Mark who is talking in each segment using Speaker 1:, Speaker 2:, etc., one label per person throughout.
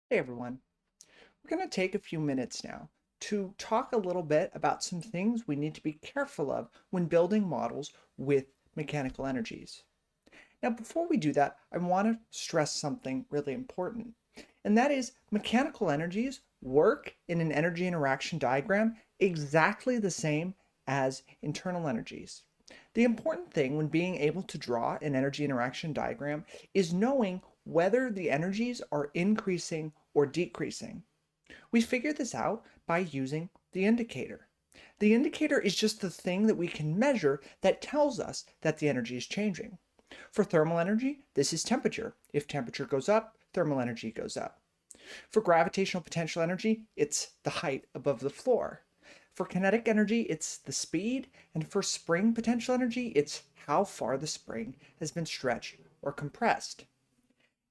Speaker 1: Hey everyone, we're going to take a few minutes now to talk a little bit about some things we need to be careful of when building models with mechanical energies. Now, before we do that, I want to stress something really important, and that is mechanical energies work in an energy interaction diagram exactly the same as internal energies. The important thing when being able to draw an energy interaction diagram is knowing whether the energies are increasing or decreasing. We figure this out by using the indicator. The indicator is just the thing that we can measure that tells us that the energy is changing. For thermal energy, this is temperature. If temperature goes up, thermal energy goes up. For gravitational potential energy, it's the height above the floor. For kinetic energy, it's the speed. And for spring potential energy, it's how far the spring has been stretched or compressed.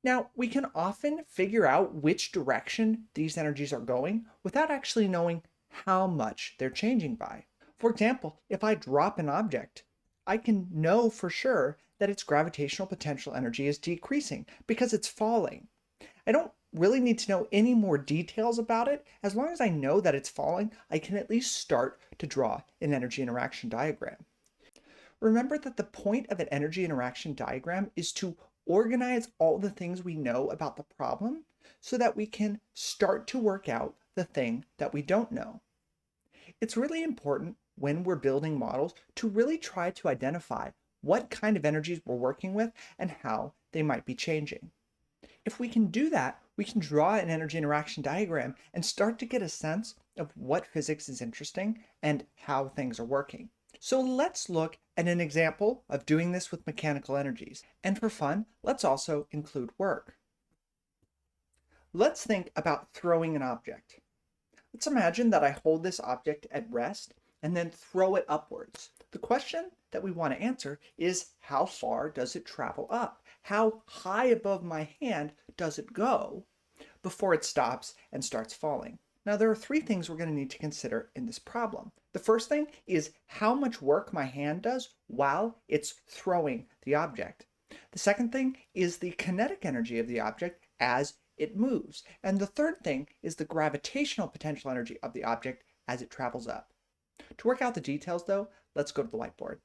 Speaker 1: Now, we can often figure out which direction these energies are going without actually knowing how much they're changing by. For example, if I drop an object, I can know for sure that its gravitational potential energy is decreasing because it's falling. I don't really need to know any more details about it. As long as I know that it's falling, I can at least start to draw an energy interaction diagram. Remember that the point of an energy interaction diagram is to organize all the things we know about the problem so that we can start to work out the thing that we don't know. It's really important when we're building models to really try to identify what kind of energies we're working with and how they might be changing. If we can do that, we can draw an energy interaction diagram and start to get a sense of what physics is interesting and how things are working. So let's look at an example of doing this with mechanical energies. And for fun, let's also include work. Let's think about throwing an object. Let's imagine that I hold this object at rest and then throw it upwards. The question that we want to answer is how far does it travel up? How high above my hand does it go before it stops and starts falling? Now, there are three things we're going to need to consider in this problem. The first thing is how much work my hand does while it's throwing the object. The second thing is the kinetic energy of the object as it moves. And the third thing is the gravitational potential energy of the object as it travels up. To work out the details though, let's go to the whiteboard.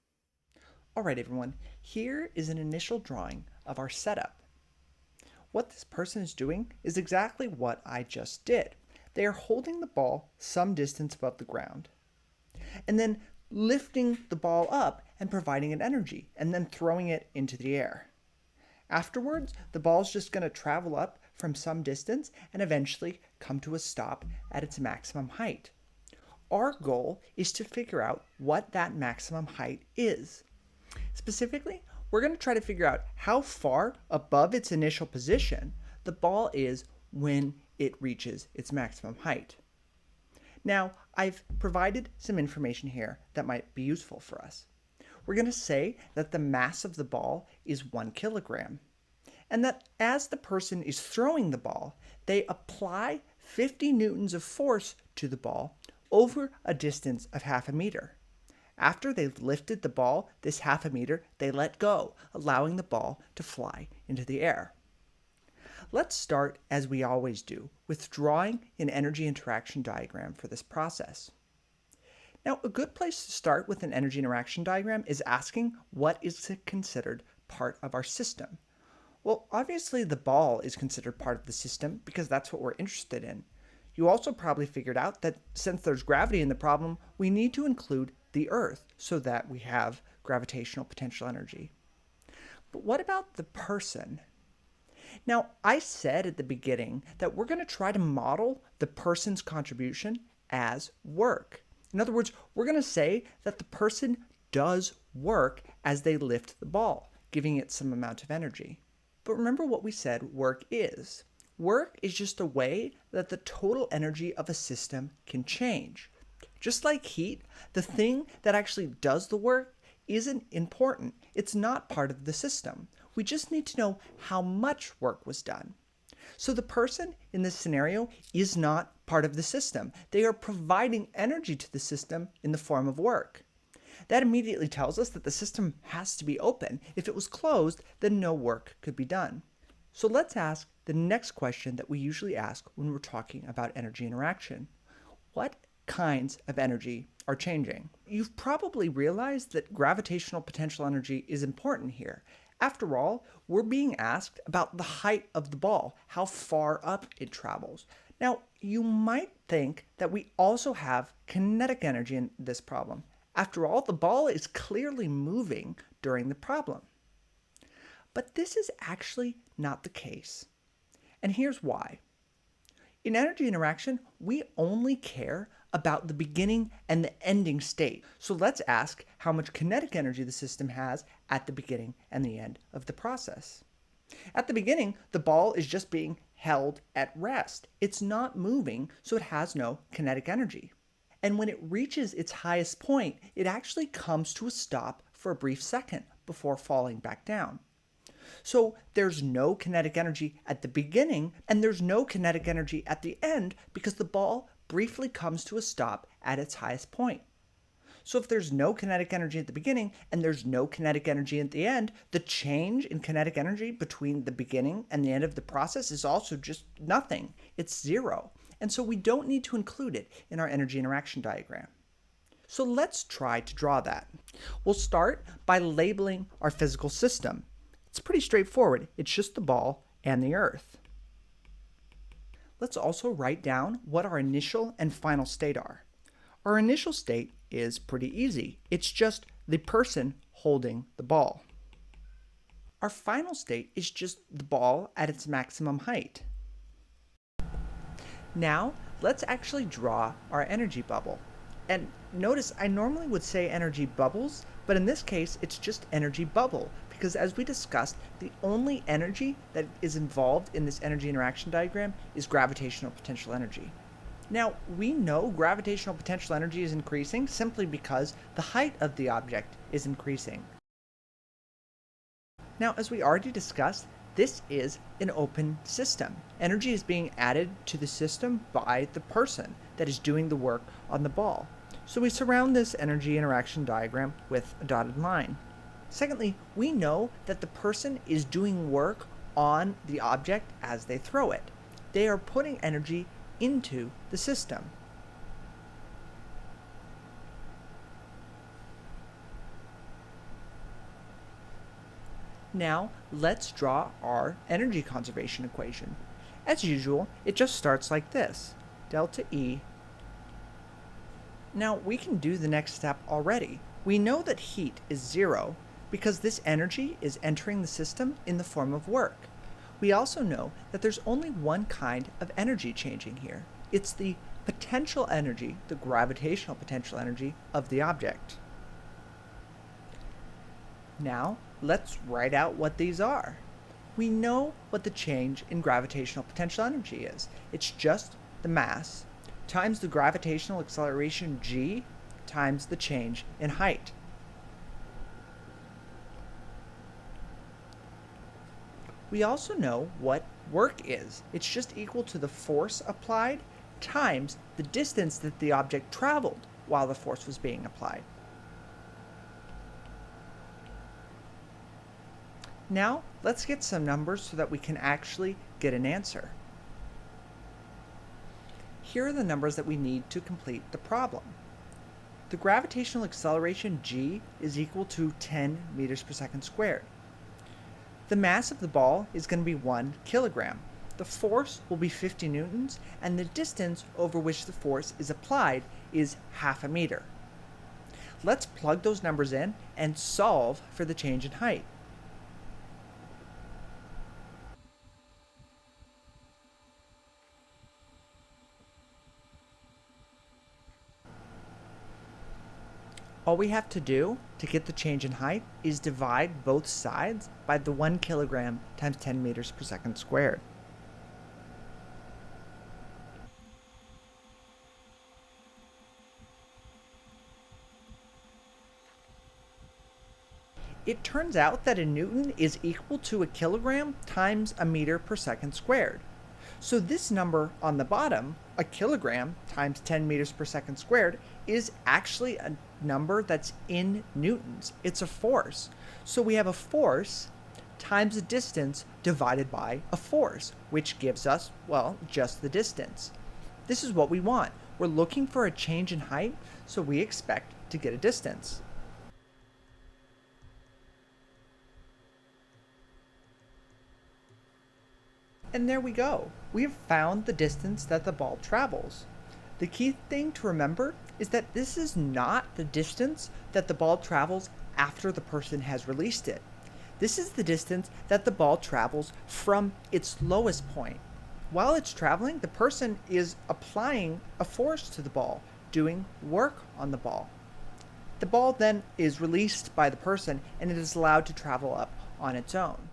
Speaker 1: All right, everyone, here is an initial drawing of our setup. What this person is doing is exactly what I just did. They are holding the ball some distance above the ground and then lifting the ball up and providing it energy and then throwing it into the air. Afterwards, the ball is just going to travel up from some distance and eventually come to a stop at its maximum height. Our goal is to figure out what that maximum height is. Specifically, we're going to try to figure out how far above its initial position the ball is when it reaches its maximum height. Now, I've provided some information here that might be useful for us. We're going to say that the mass of the ball is 1 kilogram, and that as the person is throwing the ball, they apply 50 newtons of force to the ball over a distance of half a meter. After they've lifted the ball this half a meter, they let go, allowing the ball to fly into the air. Let's start, as we always do, with drawing an energy interaction diagram for this process. Now, a good place to start with an energy interaction diagram is asking what is considered part of our system. Well, obviously the ball is considered part of the system because that's what we're interested in. You also probably figured out that since there's gravity in the problem, we need to include the Earth so that we have gravitational potential energy. But what about the person? Now, I said at the beginning that we're going to try to model the person's contribution as work. In other words, we're going to say that the person does work as they lift the ball, giving it some amount of energy. But remember what we said work is. Work is just a way that the total energy of a system can change. Just like heat, the thing that actually does the work isn't important. It's not part of the system. We just need to know how much work was done. So the person in this scenario is not part of the system. They are providing energy to the system in the form of work. That immediately tells us that the system has to be open. If it was closed, then no work could be done. So let's ask the next question that we usually ask when we're talking about energy interaction. What kinds of energy are changing? You've probably realized that gravitational potential energy is important here. After all, we're being asked about the height of the ball, how far up it travels. Now, you might think that we also have kinetic energy in this problem. After all, the ball is clearly moving during the problem. But this is actually not the case. And here's why. In energy interaction, we only care about the beginning and the ending state. So let's ask how much kinetic energy the system has at the beginning and the end of the process. At the beginning, the ball is just being held at rest. It's not moving, so it has no kinetic energy. And when it reaches its highest point, it actually comes to a stop for a brief second before falling back down. So there's no kinetic energy at the beginning, and there's no kinetic energy at the end because the ball briefly comes to a stop at its highest point. So if there's no kinetic energy at the beginning and there's no kinetic energy at the end, the change in kinetic energy between the beginning and the end of the process is also just nothing. It's zero. And so we don't need to include it in our energy interaction diagram. So let's try to draw that. We'll start by labeling our physical system. It's pretty straightforward. It's just the ball and the Earth. Let's also write down what our initial and final state are. Our initial state is pretty easy. It's just the person holding the ball. Our final state is just the ball at its maximum height. Now, let's actually draw our energy bubble. And notice I normally would say energy bubbles, but in this case, it's just energy bubble, because as we discussed, the only energy that is involved in this energy interaction diagram is gravitational potential energy. Now, we know gravitational potential energy is increasing simply because the height of the object is increasing. Now, as we already discussed, this is an open system. Energy is being added to the system by the person that is doing the work on the ball. So we surround this energy interaction diagram with a dotted line. Secondly, we know that the person is doing work on the object as they throw it. They are putting energy into the system. Now, let's draw our energy conservation equation. As usual, it just starts like this, delta E. Now, we can do the next step already. We know that heat is zero because this energy is entering the system in the form of work. We also know that there's only one kind of energy changing here. It's the potential energy, the gravitational potential energy of the object. Now, let's write out what these are. We know what the change in gravitational potential energy is. It's just the mass times the gravitational acceleration g times the change in height. We also know what work is. It's just equal to the force applied times the distance that the object traveled while the force was being applied. Now, let's get some numbers so that we can actually get an answer. Here are the numbers that we need to complete the problem. The gravitational acceleration g is equal to 10 meters per second squared. The mass of the ball is going to be 1 kilogram. The force will be 50 newtons, and the distance over which the force is applied is half a meter. Let's plug those numbers in and solve for the change in height. All we have to do to get the change in height is divide both sides by the 1 kilogram times 10 meters per second squared. It turns out that a newton is equal to a kilogram times a meter per second squared. So this number on the bottom, a kilogram times 10 meters per second squared, is actually a number that's in newtons. It's a force. So we have a force times a distance divided by a force, which gives us, well, just the distance. This is what we want. We're looking for a change in height, so we expect to get a distance. And there we go. We have found the distance that the ball travels. The key thing to remember is that this is not the distance that the ball travels after the person has released it. This is the distance that the ball travels from its lowest point. While it's traveling, the person is applying a force to the ball, doing work on the ball. The ball then is released by the person and it is allowed to travel up on its own.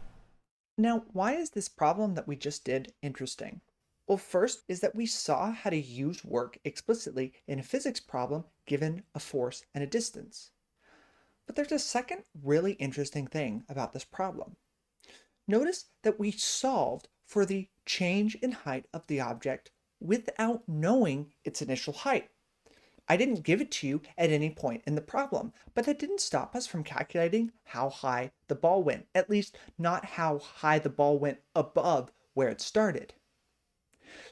Speaker 1: Now, why is this problem that we just did interesting? Well, first is that we saw how to use work explicitly in a physics problem given a force and a distance. But there's a second really interesting thing about this problem. Notice that we solved for the change in height of the object without knowing its initial height. I didn't give it to you at any point in the problem, but that didn't stop us from calculating how high the ball went, at least not how high the ball went above where it started.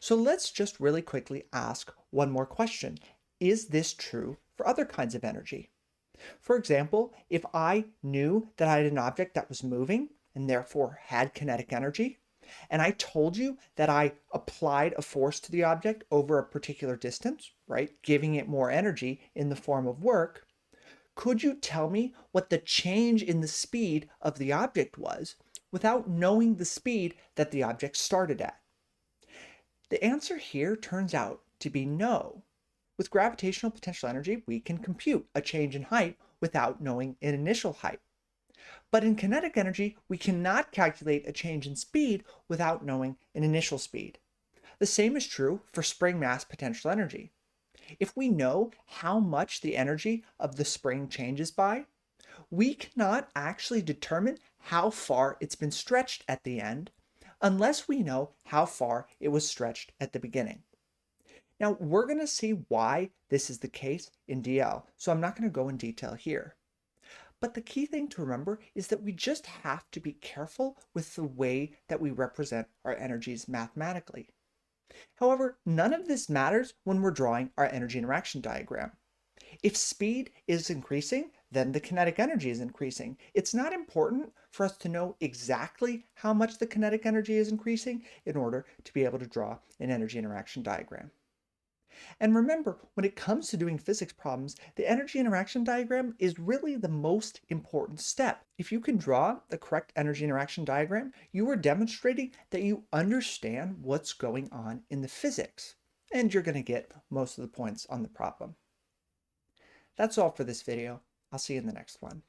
Speaker 1: So let's just really quickly ask one more question. Is this true for other kinds of energy? For example, if I knew that I had an object that was moving and therefore had kinetic energy, and I told you that I applied a force to the object over a particular distance, right, giving it more energy in the form of work, could you tell me what the change in the speed of the object was without knowing the speed that the object started at? The answer here turns out to be no. With gravitational potential energy, we can compute a change in height without knowing an initial height. But in kinetic energy, we cannot calculate a change in speed without knowing an initial speed. The same is true for spring mass potential energy. If we know how much the energy of the spring changes by, we cannot actually determine how far it's been stretched at the end unless we know how far it was stretched at the beginning. Now, we're going to see why this is the case in DL, so I'm not going to go in detail here. But the key thing to remember is that we just have to be careful with the way that we represent our energies mathematically. However, none of this matters when we're drawing our energy interaction diagram. If speed is increasing, then the kinetic energy is increasing. It's not important for us to know exactly how much the kinetic energy is increasing in order to be able to draw an energy interaction diagram. And remember, when it comes to doing physics problems, the energy interaction diagram is really the most important step. If you can draw the correct energy interaction diagram, you are demonstrating that you understand what's going on in the physics, and you're going to get most of the points on the problem. That's all for this video. I'll see you in the next one.